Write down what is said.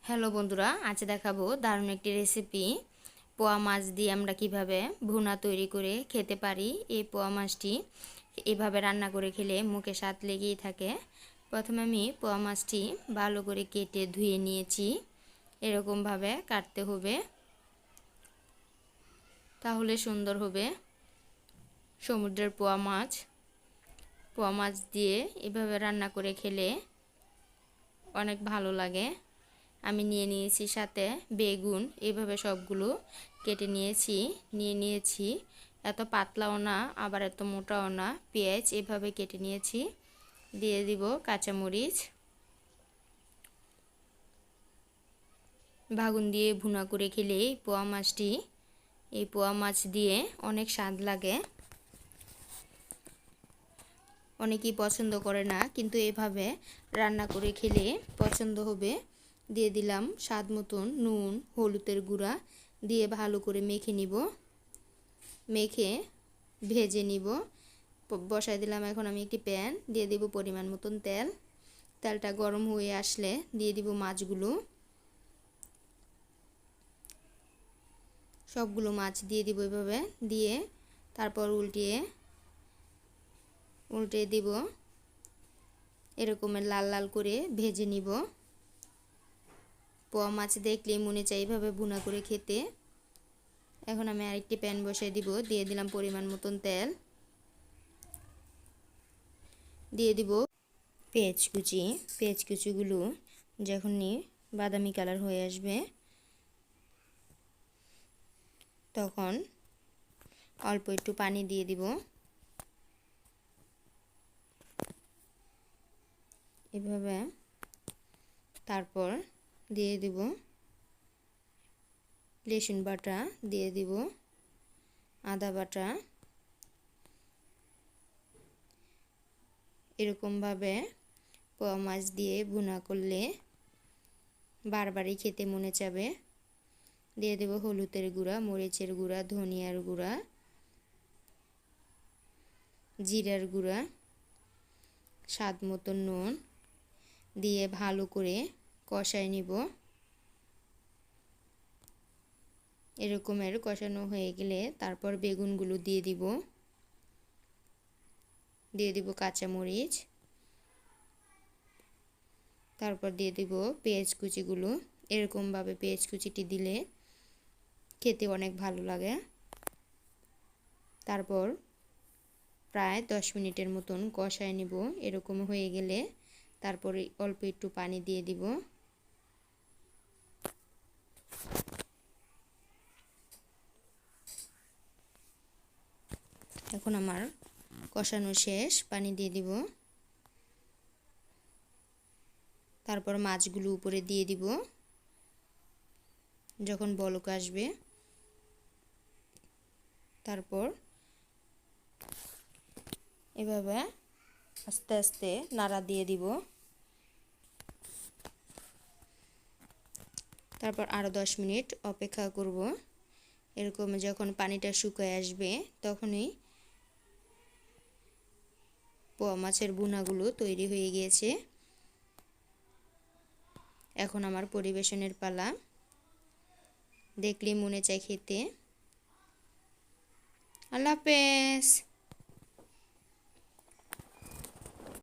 Hello বন্ধুরা, আজ দেখাবো দারুণ একটি রেসিপি। পোয়া মাছ দিয়ে আমরা কিভাবে ভুনা তৈরি করে খেতে পারি। এই পোয়া মাছটি এভাবে রান্না করে খেলে মুখে স্বাদ লেগেই থাকে। প্রথমে আমি পোয়া মাছটি ভালো করে কেটে ধুয়ে নিয়েছি। এরকমভাবে কাটতে হবে, তাহলে সুন্দর হবে। সমুদ্রের পোয়া মাছ দিয়ে এভাবে রান্না করে খেলে অনেক ভালো লাগে। আমি নিয়ে নিয়েছি সাথে বেগুন, এভাবে সবগুলো কেটে নিয়েছি। এত পাতলাও না আবার এত মোটাও না। পেঁয়াজ এভাবে কেটে নিয়েছি। দিয়ে দিব কাঁচামরিচ। বাগুন দিয়ে ভুনা করে খেলে এই পোয়া মাছ দিয়ে অনেক স্বাদ লাগে। অনেকেই পছন্দ করে না, কিন্তু এভাবে রান্না করে খেলে পছন্দ হবে। দিয়ে দিলাম স্বাদ মতন নুন, হলুদের গুঁড়া দিয়ে ভালো করে মেখে ভেজে নিব। বসাই দিলাম এখন আমি একটি প্যান, দিয়ে দিব পরিমাণ মতন তেল। তেলটা গরম হয়ে আসলে দিয়ে দিব মাছগুলো। সবগুলো মাছ দিয়ে দিব এভাবে, দিয়ে তারপর উল্টিয়ে দিব। এরকমের লাল লাল করে ভেজে নিব। পোয়া মাছ দেখলেই মনে চাই এইভাবে ভুনা করে খেতে। এখন আমি আরেকটি প্যান বসাই দিব, দিয়ে দিলাম পরিমাণ মতন তেল। দিয়ে দিব পেঁয়াজ কুচিগুলো যখনই বাদামি কালার হয়ে আসবে তখন অল্প একটু পানি দিয়ে দিব। এভাবে তারপর দিয়ে দিব রসুন বাটা, দিয়ে দিব আদা বাটা। এরকমভাবে পোয়া মাছ দিয়ে ভুনা করলে বারবারই খেতে মনে চাবে। দিয়ে দেব হলুদের গুঁড়া, মরিচের গুঁড়া, ধনিয়ার গুঁড়া, জিরার গুঁড়া, স্বাদ মতন নুন দিয়ে ভালো করে কষায় নিব। এরকমের কষানো হয়ে গেলে তারপর বেগুনগুলো দিয়ে দিব কাঁচামরিচ, তারপর দিয়ে দিব পেঁয়াজ কুচিগুলো। এরকমভাবে পেঁয়াজ কুচিটি দিলে খেতে অনেক ভালো লাগে। তারপর প্রায় 10 মিনিটের মতন কষায় নিব। এরকম হয়ে গেলে তারপরে অল্প একটু পানি দিয়ে দিব। এখন আমার কষানো শেষ, পানি দিয়ে দিব। তারপর মাছগুলো উপরে দিয়ে দিব। যখন বলক আসবে তারপর এভাবে আস্তে আস্তে নাড়া দিয়ে দিব। তারপর আরও 10 মিনিট অপেক্ষা করব। এরকম যখন পানিটা শুকিয়ে আসবে তখনই পোয়া মাছের ভুনাগুলো তৈরি হয়ে গিয়েছে। এখন আমার পরিবেশনের পালা। দেখলেই মনে চায় খেতে। আল্লাহ হাফেজ।